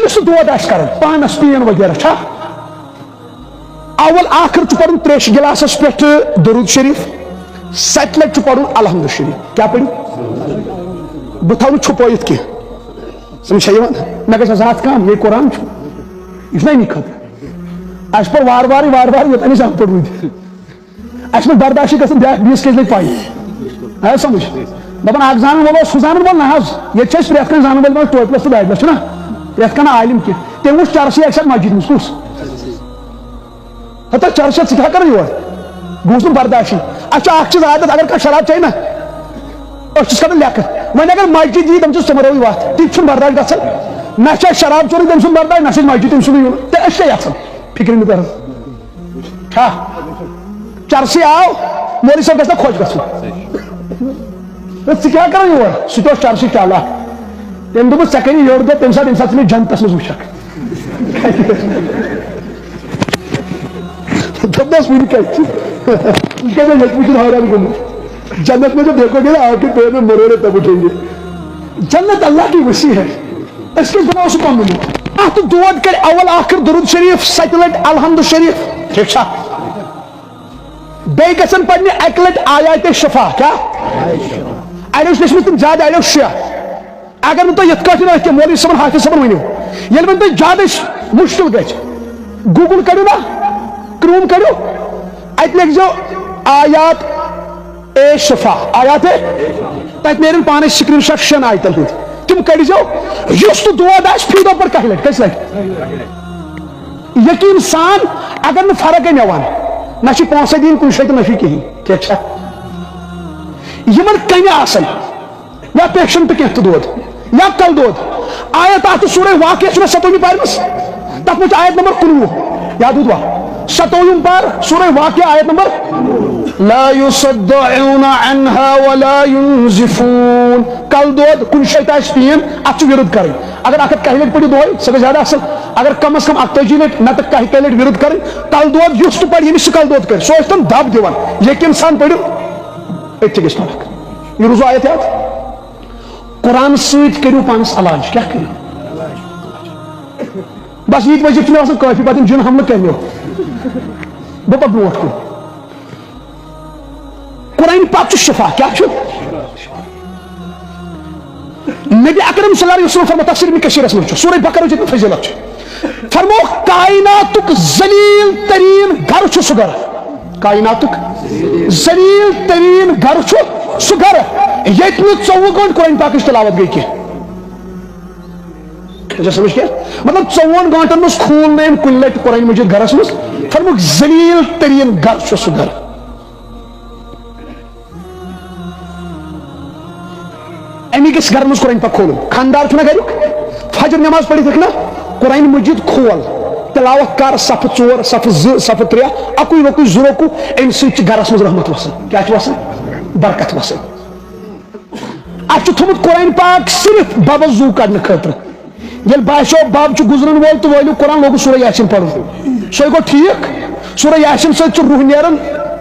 یس دود آس کر پانس پین وغیرہ چھا اول آخر پڑھن تریش گلاسس پہ درود شریف 7 لٹہ پڑھن الحمد شریف کیا پڑھن بہ تھو چھپائت کی سمجھا مے گھس ذات کم یہ قرآن یہ نا امی خطر اس پر وار وار یوتان اس پڑھمت اس میں برداشت گھن بیاکھ بیس کز لگ پائی آیا سمجھ دپان اخ زانن وول سہ زانن وول نا حظ یہ پریت کن زانن وول ٹوپلس تو داجلس نا پریت کن عالم کی تم وچ چرسی اکثر مسجد مز کس ہتا چرس ثا کر یور گوس نا برداشت اچھا اخ چیز عادت اگر کھانا شراب چاہیے نا اس کر لکھ وۄنۍ اگر مسجد یی تم سمروی وت تھی برداشت گژھان نہ شراب چوری تم سن برداشت نہ مسجد تم سن یون تو اس یژھان فکر نہ کر چرسی آو مولوی صاحب گژھِ نا خۄش گژھُن ژٕ کیٛاہ کران یور سُہ تہِ اوس چرسی چالا تٔمۍ دوٚپُس ژےٚ کٔری یورٕ دۄہ تمہِ ساتہٕ ژٕ مےٚ جنتس منٛز وٕچھکھ دوٚپنس وٕنہِ کتہِ چھِ کیٛازِ ییٚتہِ وٕچھُن حٲران گوٚمُت جنت میں جب دیکھو گے نا آپ کے پیر میں مروڑے تب اٹھیں گے جنت اللہ کی وسیع ہے اس کے بنا اسے کم ملے ات دود کر اول آخر درود شریف 7 لٹ الحمد شریف ٹھیک چھا بیٚیہِ گژھن پڑھنہِ 1 لٹ آیات شفا کیا اڑیو چھِ تِم زیادٕ اڑیو 6 اگر نہٕ تُہۍ یِتھ کٲٹھۍ ٲسۍ کینٛہہ مولوی صٲبن حافظ صٲبن ؤنِو ییٚلہِ وۄنۍ تۄہہِ زیادٕ مُشکل گژھِ گوٗگل کٔرِو نا کرٛوم کٔرِو اَتہِ لیکھزیو آیات اے شفا آیات تک نیرن پانے سکرین شاٹ 6 آیتن ہند تم کڑزو یس تو دود آس فی دو پر کہ لٹ کس لٹ یقین سان اگر نہ فرق نیوان نہ چھ پونسے دین کن شے تو نہ کہین ٹھیک چھا یمن کنہ آسن یا پیشنٹ کی دود یا کل دود آیت آت سورہ واقعہ چھ 7 پارمس تک مجھ آیت نمبر 19 یاد ہوا 7 پار سورہ واقعہ آیت نمبر لا يصدعون عنها ولا ينزفون کل دود کن شیط آس پین ات ورد کریں اگر اکھ کہ لٹ پڑھو دہے سہ زیادہ اصل اگر کم از کم 48 لٹ نہ کہ لٹ ورد کریں کل دود یس تو پڑھ یمس کل دود کر سو تم دب دِوان یقین سان پڑھو اتھ گژھِ فرق یہ روزو آیت یاد قرآن سۭتۍ کٔرِو پانس علاج کیا کٔرِو بس یہ وجہ چھُنہٕ آسان کٲفی پتہٕ جن حملہٕ کمیو بہٕ پتہٕ برونٛٹھ کُن قرآن پاک چھ شفا کیا چھو نبی اکرم صلی اللہ علیہ وسلم فرمو تفسیر ابن کثیر میں سورہ بقرہ جتنی فضیلت چھ فرمو کائناتک ذلیل ترین گھر چھ سہ گھر کائناتک ذلیل ترین گھر چھ سہ گھر یت نہ 24 گھنٹہ قرآن پاک تلاوت گئی کی سمجھ کیا مطلب 24 گھنٹن مز کھول نیم کن لٹ قرآن مجید گھرس مز فرمو ذلیل ترین گھر چھ سہ گھر امی کس گھر مز قرآن پاک کھولو خاندار چھنا گھر فجر نماز پڑھی تک نا قرآن مجید کھول تلاوت کر صف 4 صف 2 صف 3 اکوئی وکوئی زروکو ام سچ گھرس مز رحمت وسن کیا چھ وسن برکت وسن اچھ تھومت قرآن پاک صرف بابا زو کڑنے خاطر یل باسو باب چھ گزرن وول تو ویلو قرآن لوگ سورہ یاسین پڑھن سو گو ٹھیک سورہ یاسین سچ روح نیرن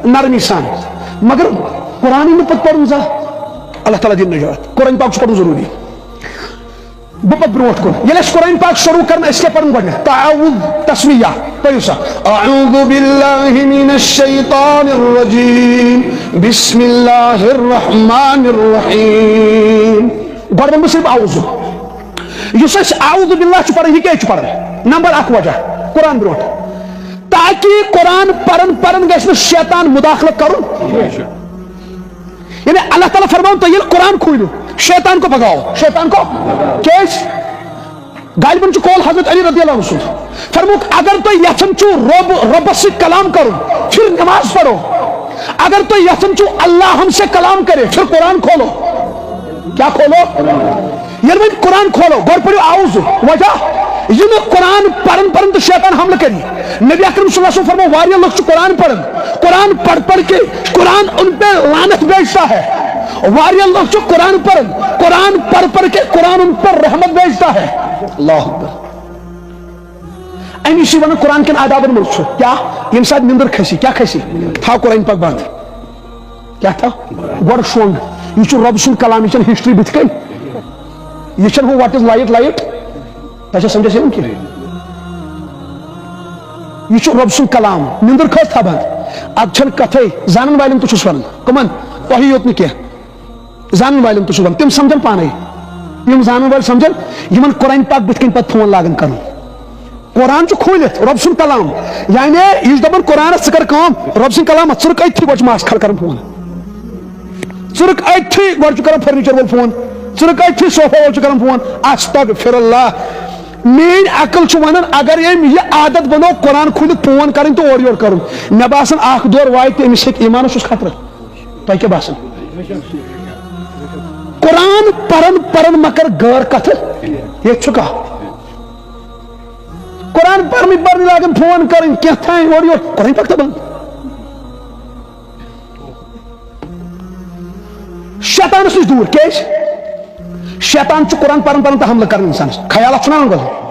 نرمی سان مگر قرآن ہی پتہ پڑھن زا اللہ تعالیٰ دین نجات قرآن پاک پڑھن ضروری بہت برونٹ کن یل اس قرآن پاک شروع کرنا اس کے پڑھن گوڑنے تعاوذ تسمیہ پڑھو سا اعوذ باللہ من الشیطان الرجیم بسم اللہ الرحمن الرحیم گوڑن میں صرف اعوذ یس اس اعوذ باللہ چھ پڑھن یہ کیا چھ پڑھن نمبر 1 وجہ قرآن برونٹ تاکہ قرآن پڑھن گژھن شیطان مداخلت کرن یعنی اللہ تعالیٰ فرماؤں تو یہ قرآن کھولو شیطان کو بگاؤ شیطان کو کیس غالباً چھ کول حضرت علی رضی اللہ عنہ فرمو اگر تو یتن چو رب سے کلام کرو پھر نماز پڑھو اگر تو یتن چو اللہ ہم سے کلام کرے پھر قرآن کھولو کیا کھولو یعنی قرآن کھولو گوڑ پڑھو آؤز وجہ یہ قرآن پڑھن تو شیطان حملہ کری نبی اکرم صلی اللہ علیہ وسلم فرمو واریہ لوگ قرآن قرآن پڑھ کے قرآن ان پہ لعنت بھیجتا ہے واریہ لوگ جو قرآن پڑھ کے قرآن ان پر رحمت بھیجتا ہے اللہ اکبر امی سی ون قرآن کن آدابن ملک کیا یم ساتھ نندر کھسی کیا کھسی تھا قرآن پاک بند کیا تھا گوڑ شونگ یہ رب سن کلام یہ ہسٹری بت کن یہ ہو واٹ از لائٹ تجھے سمجھے یِوان کینٛہہ یہ چھُ رۄب سُنٛد کلام نِندٕر کھٔژ تھبان اد چھنہٕ کتھے زانن والٮ۪ن تہِ چھُس ونان کٕمن تۄہی یوت نہٕ کینٛہہ زانن والٮ۪ن تہِ چھُس ونان تِم سمجھن پانے یِم زانن وٲلۍ سمجھن یِمن قرآن پاک بٕتھِ کَنۍ پتہٕ فون لاگان کرُن قرآن چھُ کھوٗلِتھ رۄب سُنٛد کلام یعنی یہِ چھُ دپان قرآنس ژٕ کر کٲم رۄب سٕنٛدۍ کلامس ژٕ رُک أتھی گۄڈٕ چھُ ماس کھل کران فون ژٕ رُک أتھی گۄڈٕ چھُ کران فرنیچر وول فون ژٕ رُک أتھی صوفا وول چھُ کران فون استغفر اللہ میٲنۍ عقل چھُ ونان اگر أمۍ یہِ عادت بنو قرآن کھوٗلِتھ فون کرٕنۍ تہٕ اورٕ یورٕ کرُن مےٚ باسان اکھ دور واتہِ أمِس ہیٚکہِ ایمانس چھُس خطرٕ تۄہہِ کیٛاہ باسان قرآن پرن مگر غٲر کتھٕ ییٚتہِ چھُ کانٛہہ قرآن پرنہِ لاگان فون کرٕنۍ کینٛہہ تانۍ اورٕ یورٕ قرآن پاک تھاو بنٛد شیطانس نِش دوٗر کیازِ شیطان چھُ قرآن پران تہٕ حملہٕ کران انسانس خیالات چھُنہ گژھان